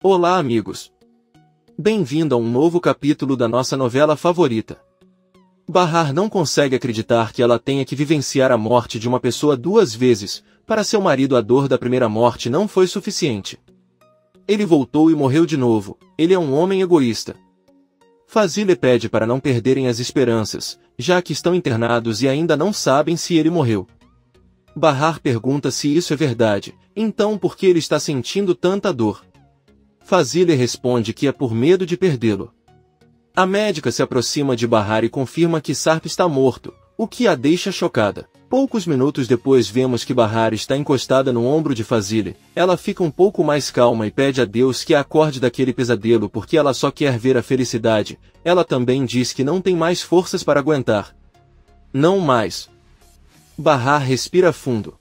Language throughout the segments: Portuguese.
Olá, amigos! Bem-vindo a um novo capítulo da nossa novela favorita. Bahar não consegue acreditar que ela tenha que vivenciar a morte de uma pessoa duas vezes. Para seu marido, a dor da primeira morte não foi suficiente. Ele voltou e morreu de novo. Ele é um homem egoísta. Fazile pede para não perderem as esperanças, já que estão internados e ainda não sabem se ele morreu. Bahar pergunta se isso é verdade, então por que ele está sentindo tanta dor? Fazile responde que é por medo de perdê-lo. A médica se aproxima de Bahar e confirma que Sarp está morto, o que a deixa chocada. Poucos minutos depois vemos que Bahar está encostada no ombro de Fazile. Ela fica um pouco mais calma e pede a Deus que a acorde daquele pesadelo porque ela só quer ver a felicidade. Ela também diz que não tem mais forças para aguentar. Não mais. Bahar respira fundo.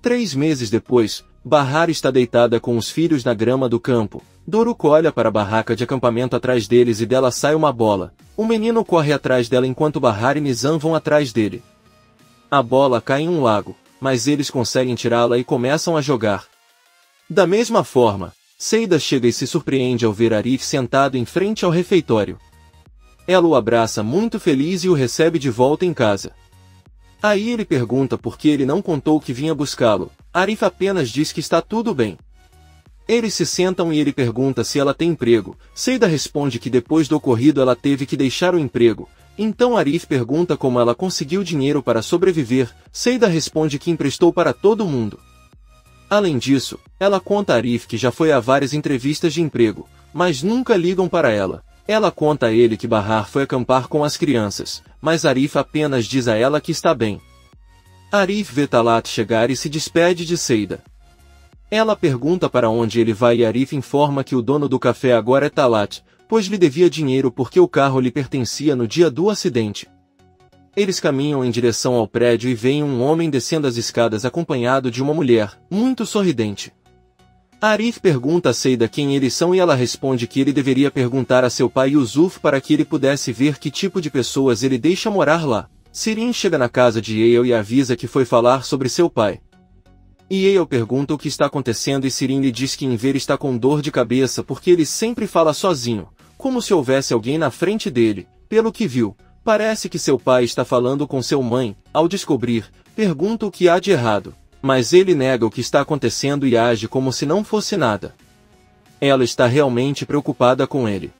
3 meses depois, Bahar está deitada com os filhos na grama do campo. Doruk olha para a barraca de acampamento atrás deles e dela sai uma bola. O menino corre atrás dela enquanto Bahar e Nizam vão atrás dele. A bola cai em um lago, mas eles conseguem tirá-la e começam a jogar. Da mesma forma, Seida chega e se surpreende ao ver Arif sentado em frente ao refeitório. Ela o abraça muito feliz e o recebe de volta em casa. Aí ele pergunta por que ele não contou que vinha buscá-lo. Arif apenas diz que está tudo bem. Eles se sentam e ele pergunta se ela tem emprego. Seida responde que depois do ocorrido ela teve que deixar o emprego. Então Arif pergunta como ela conseguiu dinheiro para sobreviver. Seida responde que emprestou para todo mundo. Além disso, ela conta a Arif que já foi a várias entrevistas de emprego, mas nunca ligam para ela. Ela conta a ele que Bahar foi acampar com as crianças, mas Arif apenas diz a ela que está bem. Arif vê Talat chegar e se despede de Seida. Ela pergunta para onde ele vai e Arif informa que o dono do café agora é Talat, pois lhe devia dinheiro porque o carro lhe pertencia no dia do acidente. Eles caminham em direção ao prédio e veem um homem descendo as escadas acompanhado de uma mulher, muito sorridente. Arif pergunta a Seida quem eles são e ela responde que ele deveria perguntar a seu pai Yusuf para que ele pudesse ver que tipo de pessoas ele deixa morar lá. Sirin chega na casa de Yale e avisa que foi falar sobre seu pai. Yale pergunta o que está acontecendo e Sirin lhe diz que Enver está com dor de cabeça porque ele sempre fala sozinho, como se houvesse alguém na frente dele. Pelo que viu, parece que seu pai está falando com sua mãe. Ao descobrir, pergunta o que há de errado, mas ele nega o que está acontecendo e age como se não fosse nada. Ela está realmente preocupada com ele.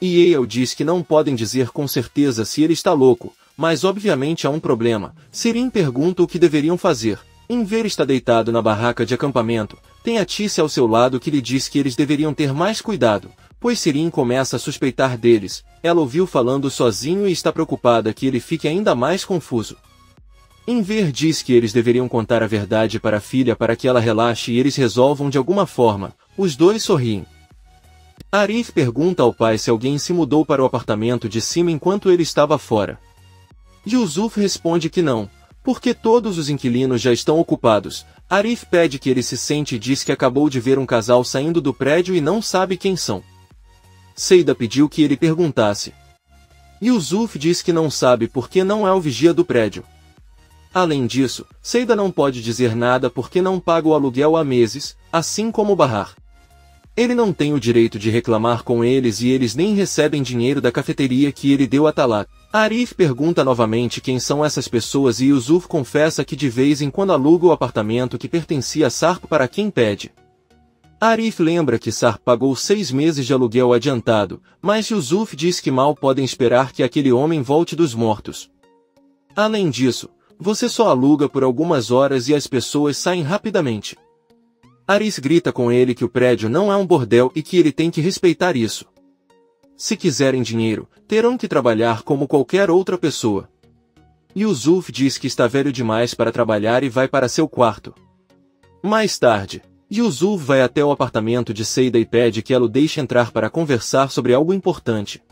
Yale diz que não podem dizer com certeza se ele está louco, mas obviamente há um problema. Sirin pergunta o que deveriam fazer. Enver está deitado na barraca de acampamento. Tem a Tícia ao seu lado que lhe diz que eles deveriam ter mais cuidado, pois Sirin começa a suspeitar deles. Ela ouviu falando sozinho e está preocupada que ele fique ainda mais confuso. Enver diz que eles deveriam contar a verdade para a filha para que ela relaxe e eles resolvam de alguma forma. Os dois sorriem. Arif pergunta ao pai se alguém se mudou para o apartamento de cima enquanto ele estava fora. Yusuf responde que não, porque todos os inquilinos já estão ocupados. Arif pede que ele se sente e diz que acabou de ver um casal saindo do prédio e não sabe quem são. Seida pediu que ele perguntasse. Yusuf diz que não sabe porque não é o vigia do prédio. Além disso, Seida não pode dizer nada porque não paga o aluguel há meses, assim como Bahar. Ele não tem o direito de reclamar com eles e eles nem recebem dinheiro da cafeteria que ele deu a Talat. Arif pergunta novamente quem são essas pessoas e Yusuf confessa que de vez em quando aluga o apartamento que pertencia a Sarp para quem pede. Arif lembra que Sarp pagou 6 meses de aluguel adiantado, mas Yusuf diz que mal podem esperar que aquele homem volte dos mortos. Além disso, você só aluga por algumas horas e as pessoas saem rapidamente. Arif grita com ele que o prédio não é um bordel e que ele tem que respeitar isso. Se quiserem dinheiro, terão que trabalhar como qualquer outra pessoa. Yusuf diz que está velho demais para trabalhar e vai para seu quarto. Mais tarde, Yusuf vai até o apartamento de Seida e pede que ela o deixe entrar para conversar sobre algo importante.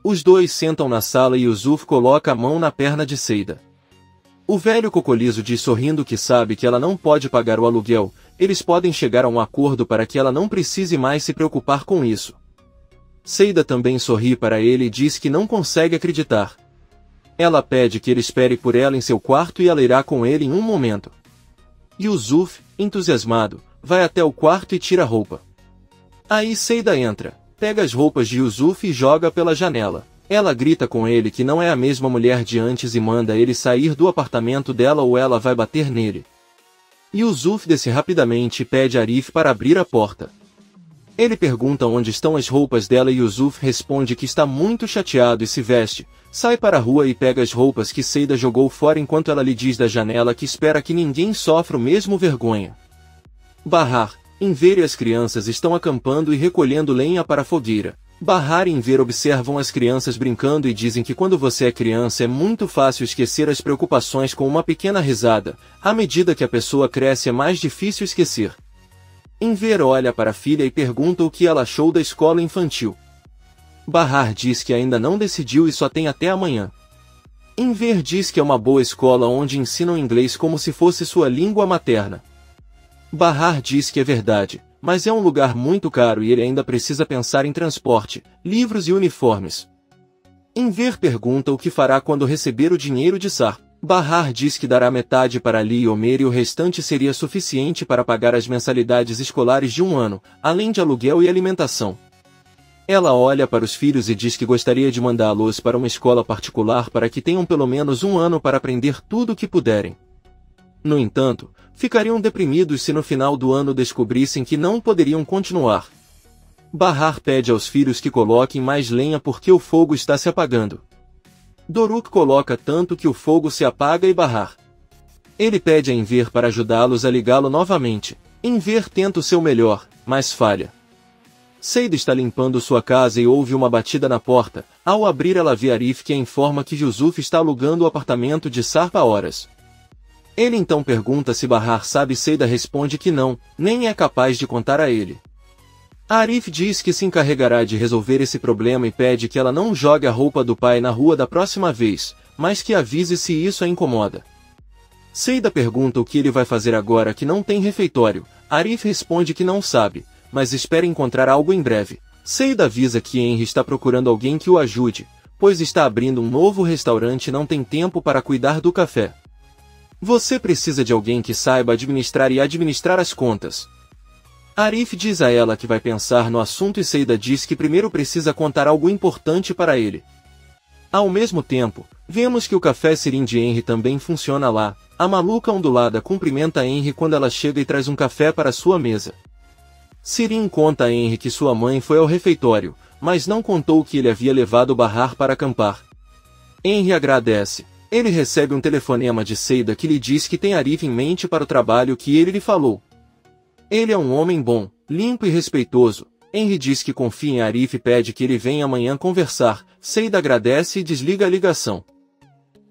Os dois sentam na sala e Yusuf coloca a mão na perna de Seida. O velho cocoliso diz sorrindo que sabe que ela não pode pagar o aluguel. Eles podem chegar a um acordo para que ela não precise mais se preocupar com isso. Seida também sorri para ele e diz que não consegue acreditar. Ela pede que ele espere por ela em seu quarto e ela irá com ele em um momento. Yusuf, entusiasmado, vai até o quarto e tira a roupa. Aí Seida entra, pega as roupas de Yusuf e joga pela janela. Ela grita com ele que não é a mesma mulher de antes e manda ele sair do apartamento dela ou ela vai bater nele. Yusuf desce rapidamente e pede a Arif para abrir a porta. Ele pergunta onde estão as roupas dela e Yusuf responde que está muito chateado e se veste, sai para a rua e pega as roupas que Seida jogou fora enquanto ela lhe diz da janela que espera que ninguém sofra o mesmo vergonha. Bahar, Enver e as crianças estão acampando e recolhendo lenha para a fogueira. Bahar e Enver observam as crianças brincando e dizem que quando você é criança é muito fácil esquecer as preocupações com uma pequena risada, à medida que a pessoa cresce é mais difícil esquecer. Enver olha para a filha e pergunta o que ela achou da escola infantil. Bahar diz que ainda não decidiu e só tem até amanhã. Enver diz que é uma boa escola onde ensinam inglês como se fosse sua língua materna. Bahar diz que é verdade, mas é um lugar muito caro e ele ainda precisa pensar em transporte, livros e uniformes. Enver pergunta o que fará quando receber o dinheiro de Sar. Bahar diz que dará metade para Ali e Omer e o restante seria suficiente para pagar as mensalidades escolares de um ano, além de aluguel e alimentação. Ela olha para os filhos e diz que gostaria de mandá-los para uma escola particular para que tenham pelo menos um ano para aprender tudo o que puderem. No entanto, ficariam deprimidos se no final do ano descobrissem que não poderiam continuar. Bahar pede aos filhos que coloquem mais lenha porque o fogo está se apagando. Doruk coloca tanto que o fogo se apaga e Bahar. Ele pede a Enver para ajudá-los a ligá-lo novamente. Enver tenta o seu melhor, mas falha. Seida está limpando sua casa e ouve uma batida na porta. Ao abrir ela vê Arif que a informa que Yusuf está alugando o apartamento de Sarp há horas. Ele então pergunta se Bahar sabe. Seida responde que não, nem é capaz de contar a ele. Arif diz que se encarregará de resolver esse problema e pede que ela não jogue a roupa do pai na rua da próxima vez, mas que avise se isso a incomoda. Seida pergunta o que ele vai fazer agora que não tem refeitório. Arif responde que não sabe, mas espera encontrar algo em breve. Seida avisa que Henry está procurando alguém que o ajude, pois está abrindo um novo restaurante e não tem tempo para cuidar do café. Você precisa de alguém que saiba administrar as contas. Arif diz a ela que vai pensar no assunto e Seida diz que primeiro precisa contar algo importante para ele. Ao mesmo tempo, vemos que o café Sirin de Henry também funciona lá. A maluca ondulada cumprimenta Henry quando ela chega e traz um café para sua mesa. Sirin conta a Henry que sua mãe foi ao refeitório, mas não contou que ele havia levado Bahar para acampar. Henry agradece. Ele recebe um telefonema de Seida que lhe diz que tem Arif em mente para o trabalho que ele lhe falou. Ele é um homem bom, limpo e respeitoso. Henry diz que confia em Arif e pede que ele venha amanhã conversar. Seida agradece e desliga a ligação.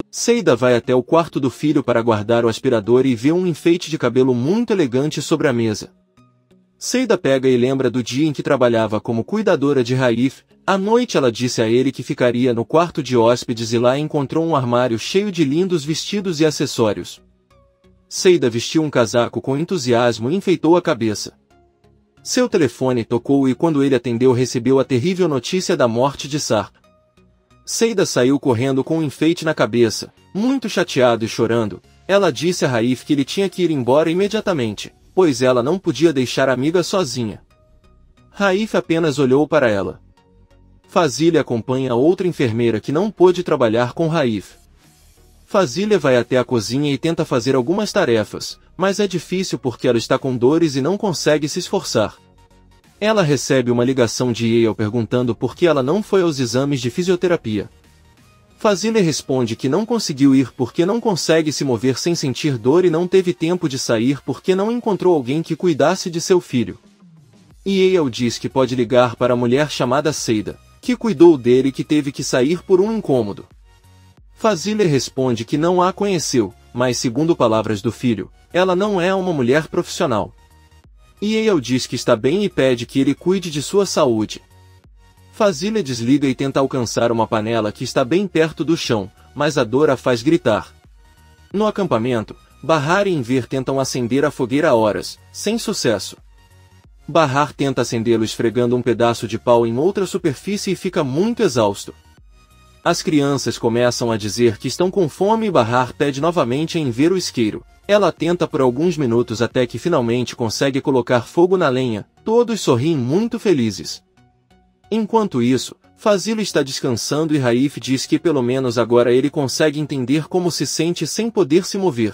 Seida vai até o quarto do filho para guardar o aspirador e vê um enfeite de cabelo muito elegante sobre a mesa. Seida pega e lembra do dia em que trabalhava como cuidadora de Arif. À noite ela disse a ele que ficaria no quarto de hóspedes e lá encontrou um armário cheio de lindos vestidos e acessórios. Seida vestiu um casaco com entusiasmo e enfeitou a cabeça. Seu telefone tocou e quando ele atendeu recebeu a terrível notícia da morte de Sar. Seida saiu correndo com um enfeite na cabeça, muito chateado e chorando. Ela disse a Arif que ele tinha que ir embora imediatamente, pois ela não podia deixar a amiga sozinha. Arif apenas olhou para ela. Fazile acompanha outra enfermeira que não pôde trabalhar com Arif. Fazile vai até a cozinha e tenta fazer algumas tarefas, mas é difícil porque ela está com dores e não consegue se esforçar. Ela recebe uma ligação de Yale perguntando por que ela não foi aos exames de fisioterapia. Fazile responde que não conseguiu ir porque não consegue se mover sem sentir dor e não teve tempo de sair porque não encontrou alguém que cuidasse de seu filho. Yale diz que pode ligar para a mulher chamada Seida, que cuidou dele e que teve que sair por um incômodo. Fazile responde que não a conheceu, mas segundo palavras do filho, ela não é uma mulher profissional. Yale diz que está bem e pede que ele cuide de sua saúde. Fazile desliga e tenta alcançar uma panela que está bem perto do chão, mas a dor a faz gritar. No acampamento, Bahar e Enver tentam acender a fogueira há horas, sem sucesso. Bahar tenta acendê-lo esfregando um pedaço de pau em outra superfície e fica muito exausto. As crianças começam a dizer que estão com fome e Bahar pede novamente a Enver o isqueiro. Ela tenta por alguns minutos até que finalmente consegue colocar fogo na lenha. todos sorriem muito felizes. Enquanto isso, Fazile está descansando e Raif diz que pelo menos agora ele consegue entender como se sente sem poder se mover.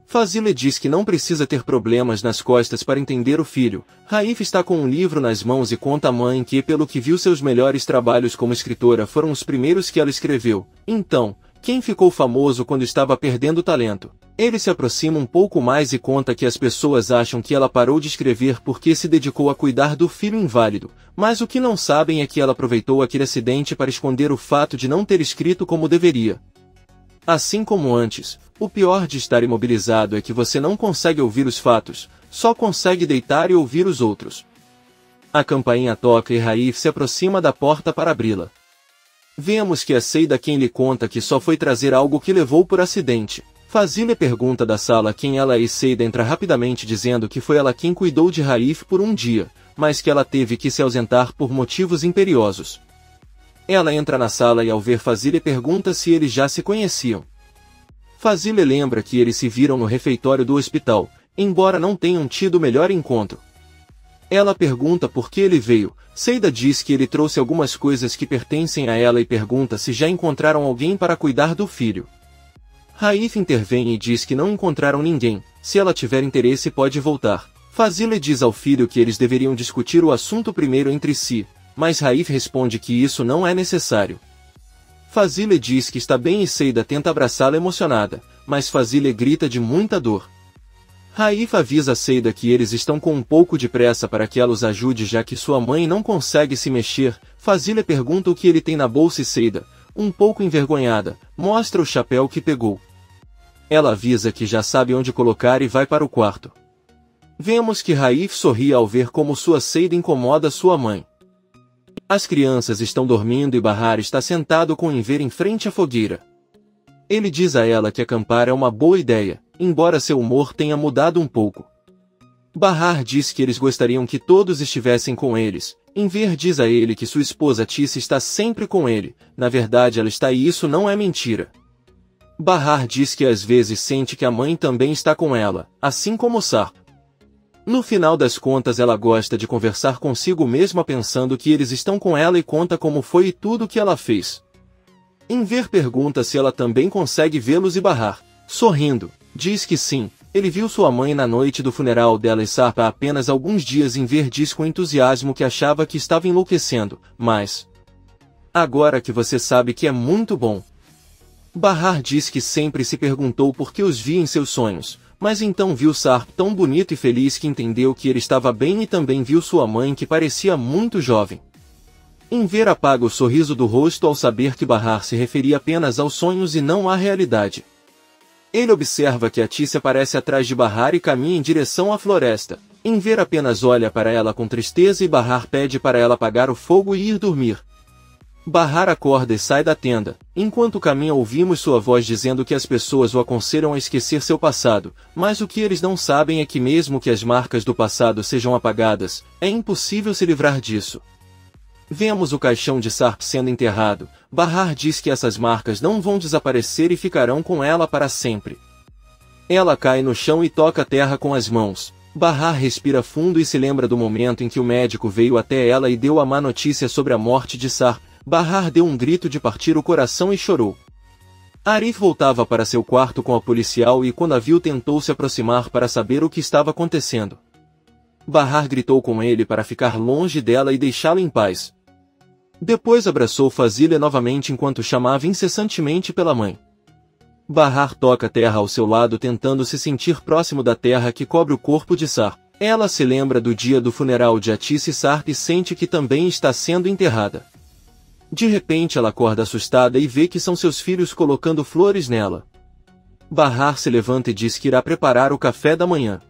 Fazile diz que não precisa ter problemas nas costas para entender o filho. Raif está com um livro nas mãos e conta à mãe que, pelo que viu, seus melhores trabalhos como escritora foram os primeiros que ela escreveu. Então, quem ficou famoso quando estava perdendo o talento? Ele se aproxima um pouco mais e conta que as pessoas acham que ela parou de escrever porque se dedicou a cuidar do filho inválido, mas o que não sabem é que ela aproveitou aquele acidente para esconder o fato de não ter escrito como deveria. Assim como antes, o pior de estar imobilizado é que você não consegue ouvir os fatos, só consegue deitar e ouvir os outros. A campainha toca e Raif se aproxima da porta para abri-la. Vemos que é Seida quem lhe conta que só foi trazer algo que levou por acidente. Fazile pergunta da sala quem ela é e Seida entra rapidamente dizendo que foi ela quem cuidou de Raif por um dia, mas que ela teve que se ausentar por motivos imperiosos. Ela entra na sala e ao ver Fazile pergunta se eles já se conheciam. Fazile lembra que eles se viram no refeitório do hospital, embora não tenham tido o melhor encontro. Ela pergunta por que ele veio. Seida diz que ele trouxe algumas coisas que pertencem a ela e pergunta se já encontraram alguém para cuidar do filho. Raif intervém e diz que não encontraram ninguém, se ela tiver interesse pode voltar. Fazile diz ao filho que eles deveriam discutir o assunto primeiro entre si, mas Raif responde que isso não é necessário. Fazile diz que está bem e Seida tenta abraçá-la emocionada, mas Fazile grita de muita dor. Raif avisa Seida que eles estão com um pouco de pressa para que ela os ajude já que sua mãe não consegue se mexer. Fazile pergunta o que ele tem na bolsa e Seida, um pouco envergonhada, mostra o chapéu que pegou. Ela avisa que já sabe onde colocar e vai para o quarto. Vemos que Raif sorri ao ver como sua Seida incomoda sua mãe. As crianças estão dormindo e Bahar está sentado com Enver em frente à fogueira. Ele diz a ela que acampar é uma boa ideia, embora seu humor tenha mudado um pouco. Bahar diz que eles gostariam que todos estivessem com eles. Enver diz a ele que sua esposa Tissa está sempre com ele, na verdade ela está e isso não é mentira. Bahar diz que às vezes sente que a mãe também está com ela, assim como Sarp. No final das contas ela gosta de conversar consigo mesma pensando que eles estão com ela e conta como foi e tudo o que ela fez. Enver pergunta se ela também consegue vê-los e Bahar, sorrindo, diz que sim, ele viu sua mãe na noite do funeral dela e Sarp há apenas alguns dias. Enver diz com entusiasmo que achava que estava enlouquecendo, mas... agora que você sabe que é muito bom. Bahar diz que sempre se perguntou por que os via em seus sonhos, mas então viu Sarp tão bonito e feliz que entendeu que ele estava bem e também viu sua mãe que parecia muito jovem. Enver apaga o sorriso do rosto ao saber que Bahar se referia apenas aos sonhos e não à realidade. Ele observa que a Tissa aparece atrás de Bahar e caminha em direção à floresta. Enver apenas olha para ela com tristeza e Bahar pede para ela apagar o fogo e ir dormir. Bahar acorda e sai da tenda. Enquanto caminha ouvimos sua voz dizendo que as pessoas o aconselham a esquecer seu passado, mas o que eles não sabem é que mesmo que as marcas do passado sejam apagadas, é impossível se livrar disso. Vemos o caixão de Sarp sendo enterrado. Bahar diz que essas marcas não vão desaparecer e ficarão com ela para sempre. Ela cai no chão e toca a terra com as mãos. Bahar respira fundo e se lembra do momento em que o médico veio até ela e deu a má notícia sobre a morte de Sarp. Bahar deu um grito de partir o coração e chorou. Arif voltava para seu quarto com a policial e quando a viu tentou se aproximar para saber o que estava acontecendo. Bahar gritou com ele para ficar longe dela e deixá-la em paz. Depois abraçou Fazile novamente enquanto chamava incessantemente pela mãe. Bahar toca a terra ao seu lado tentando se sentir próximo da terra que cobre o corpo de Sarp. Ela se lembra do dia do funeral de Atis e Sarp e sente que também está sendo enterrada. De repente ela acorda assustada e vê que são seus filhos colocando flores nela. Bahar se levanta e diz que irá preparar o café da manhã.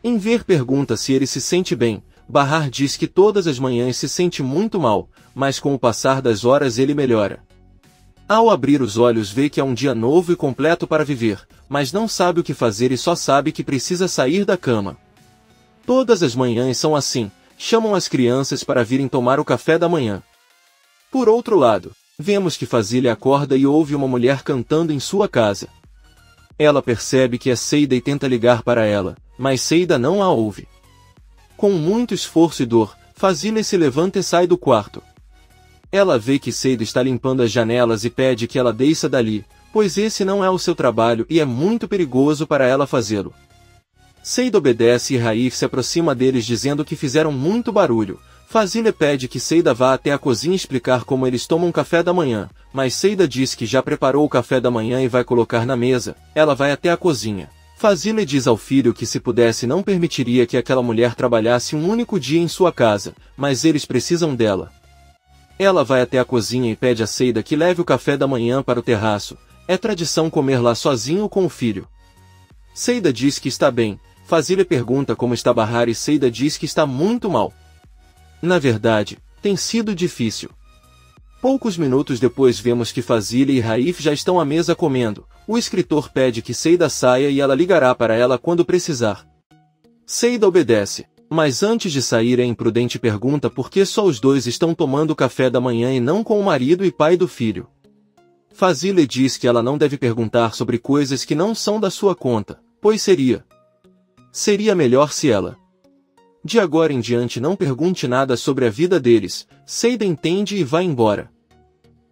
Enver pergunta se ele se sente bem. Bahar diz que todas as manhãs se sente muito mal, mas com o passar das horas ele melhora. Ao abrir os olhos vê que é um dia novo e completo para viver, mas não sabe o que fazer e só sabe que precisa sair da cama. Todas as manhãs são assim, chamam as crianças para virem tomar o café da manhã. Por outro lado, vemos que Fazile acorda e ouve uma mulher cantando em sua casa. Ela percebe que é Seida e tenta ligar para ela, mas Seida não a ouve. Com muito esforço e dor, Fazile se levanta e sai do quarto. Ela vê que Seida está limpando as janelas e pede que ela desça dali, pois esse não é o seu trabalho e é muito perigoso para ela fazê-lo. Seida obedece e Raif se aproxima deles dizendo que fizeram muito barulho. Fazile pede que Seida vá até a cozinha explicar como eles tomam café da manhã, mas Seida diz que já preparou o café da manhã e vai colocar na mesa. Ela vai até a cozinha. Fazile diz ao filho que se pudesse não permitiria que aquela mulher trabalhasse um único dia em sua casa, mas eles precisam dela. Ela vai até a cozinha e pede a Seida que leve o café da manhã para o terraço. É tradição comer lá sozinho com o filho. Seida diz que está bem. Fazile pergunta como está Bahar e Seida diz que está muito mal. Na verdade, tem sido difícil. Poucos minutos depois vemos que Fazile e Raif já estão à mesa comendo. O escritor pede que Seida saia e ela ligará para ela quando precisar. Seida obedece, mas antes de sair é imprudente e pergunta por que só os dois estão tomando café da manhã e não com o marido e pai do filho. Fazile diz que ela não deve perguntar sobre coisas que não são da sua conta, pois seria melhor se ela de agora em diante não pergunte nada sobre a vida deles. Seida entende e vai embora.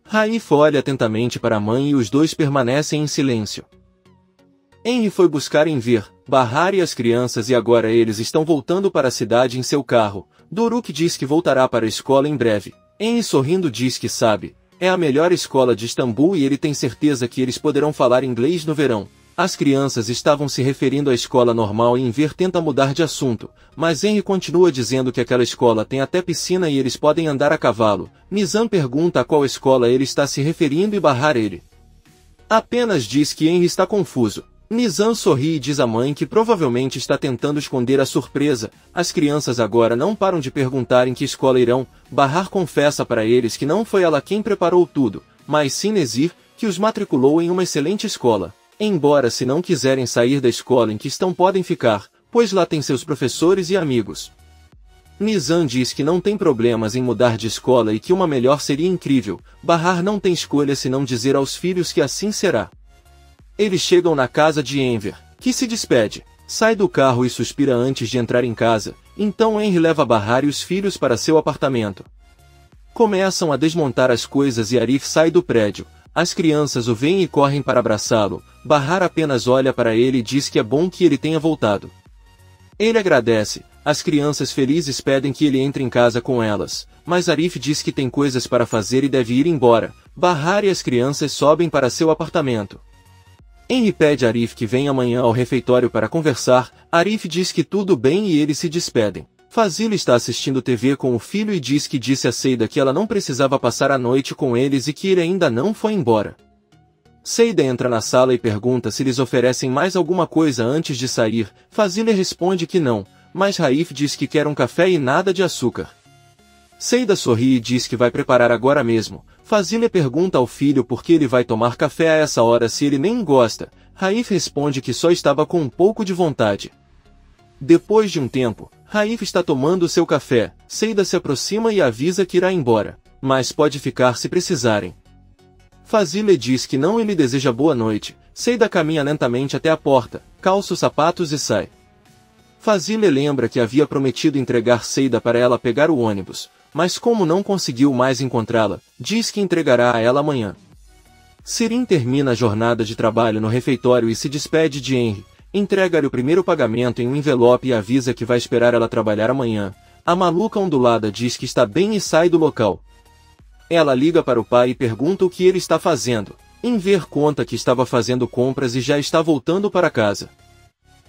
Raif olha atentamente para a mãe e os dois permanecem em silêncio. Henry foi buscar Enver, Bahar e as crianças e agora eles estão voltando para a cidade em seu carro. Doruk diz que voltará para a escola em breve. Henry sorrindo diz que sabe, é a melhor escola de Istambul e ele tem certeza que eles poderão falar inglês no verão. As crianças estavam se referindo à escola normal e Enver tenta mudar de assunto, mas Henry continua dizendo que aquela escola tem até piscina e eles podem andar a cavalo. Nizam pergunta a qual escola ele está se referindo e Bahar ele apenas diz que Henry está confuso. Nizam sorri e diz à mãe que provavelmente está tentando esconder a surpresa. As crianças agora não param de perguntar em que escola irão. Bahar confessa para eles que não foi ela quem preparou tudo, mas sim Nezir, que os matriculou em uma excelente escola. Embora se não quiserem sair da escola em que estão podem ficar, pois lá tem seus professores e amigos. Nizam diz que não tem problemas em mudar de escola e que uma melhor seria incrível. Bahar não tem escolha senão dizer aos filhos que assim será. Eles chegam na casa de Enver, que se despede, sai do carro e suspira antes de entrar em casa, então Henry leva Bahar e os filhos para seu apartamento. Começam a desmontar as coisas e Arif sai do prédio. As crianças o veem e correm para abraçá-lo. Bahar apenas olha para ele e diz que é bom que ele tenha voltado. Ele agradece. As crianças felizes pedem que ele entre em casa com elas, mas Arif diz que tem coisas para fazer e deve ir embora. Bahar e as crianças sobem para seu apartamento. Henry pede a Arif que venha amanhã ao refeitório para conversar. Arif diz que tudo bem e eles se despedem. Fazile está assistindo TV com o filho e diz que disse a Seida que ela não precisava passar a noite com eles e que ele ainda não foi embora. Seida entra na sala e pergunta se lhes oferecem mais alguma coisa antes de sair. Fazile responde que não, mas Raif diz que quer um café e nada de açúcar. Seida sorri e diz que vai preparar agora mesmo. Fazile pergunta ao filho por que ele vai tomar café a essa hora se ele nem gosta. Raif responde que só estava com um pouco de vontade. Depois de um tempo, Raif está tomando seu café. Seida se aproxima e avisa que irá embora, mas pode ficar se precisarem. Fazile diz que não e lhe deseja boa noite. Seida caminha lentamente até a porta, calça os sapatos e sai. Fazile lembra que havia prometido entregar Seida para ela pegar o ônibus, mas como não conseguiu mais encontrá-la, diz que entregará a ela amanhã. Sirin termina a jornada de trabalho no refeitório e se despede de Henry. Entrega-lhe o primeiro pagamento em um envelope e avisa que vai esperar ela trabalhar amanhã. A maluca ondulada diz que está bem e sai do local. Ela liga para o pai e pergunta o que ele está fazendo. Enver conta que estava fazendo compras e já está voltando para casa.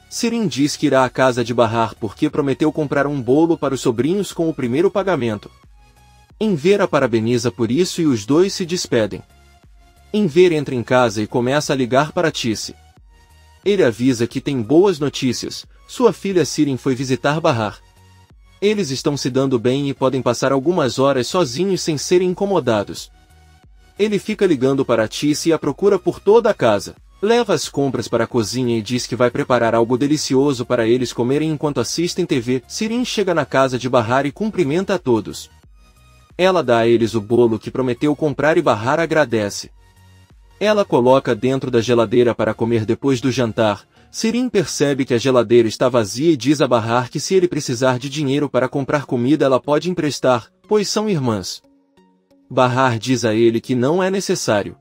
Sirin diz que irá à casa de Bahar porque prometeu comprar um bolo para os sobrinhos com o primeiro pagamento. Enver a parabeniza por isso e os dois se despedem. Enver entra em casa e começa a ligar para Tice. Ele avisa que tem boas notícias. Sua filha Sirin foi visitar Bahar. Eles estão se dando bem e podem passar algumas horas sozinhos sem serem incomodados. Ele fica ligando para Tice e a procura por toda a casa. Leva as compras para a cozinha e diz que vai preparar algo delicioso para eles comerem enquanto assistem TV. Sirin chega na casa de Bahar e cumprimenta a todos. Ela dá a eles o bolo que prometeu comprar e Bahar agradece. Ela coloca dentro da geladeira para comer depois do jantar. Sirin percebe que a geladeira está vazia e diz a Bahar que se ele precisar de dinheiro para comprar comida ela pode emprestar, pois são irmãs. Bahar diz a ele que não é necessário.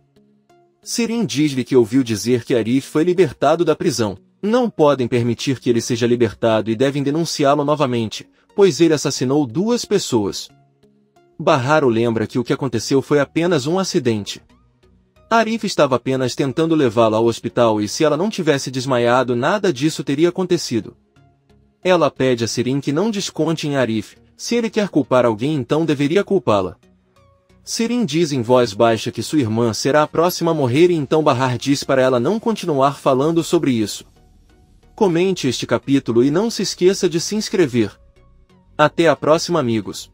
Sirin diz-lhe que ouviu dizer que Arif foi libertado da prisão. Não podem permitir que ele seja libertado e devem denunciá-lo novamente, pois ele assassinou 2 pessoas. Bahar o lembra que o que aconteceu foi apenas um acidente. Arif estava apenas tentando levá-la ao hospital e se ela não tivesse desmaiado nada disso teria acontecido. Ela pede a Sirin que não desconte em Arif, se ele quer culpar alguém então deveria culpá-la. Sirin diz em voz baixa que sua irmã será a próxima a morrer e então Bahar diz para ela não continuar falando sobre isso. Comente este capítulo e não se esqueça de se inscrever. Até a próxima, amigos.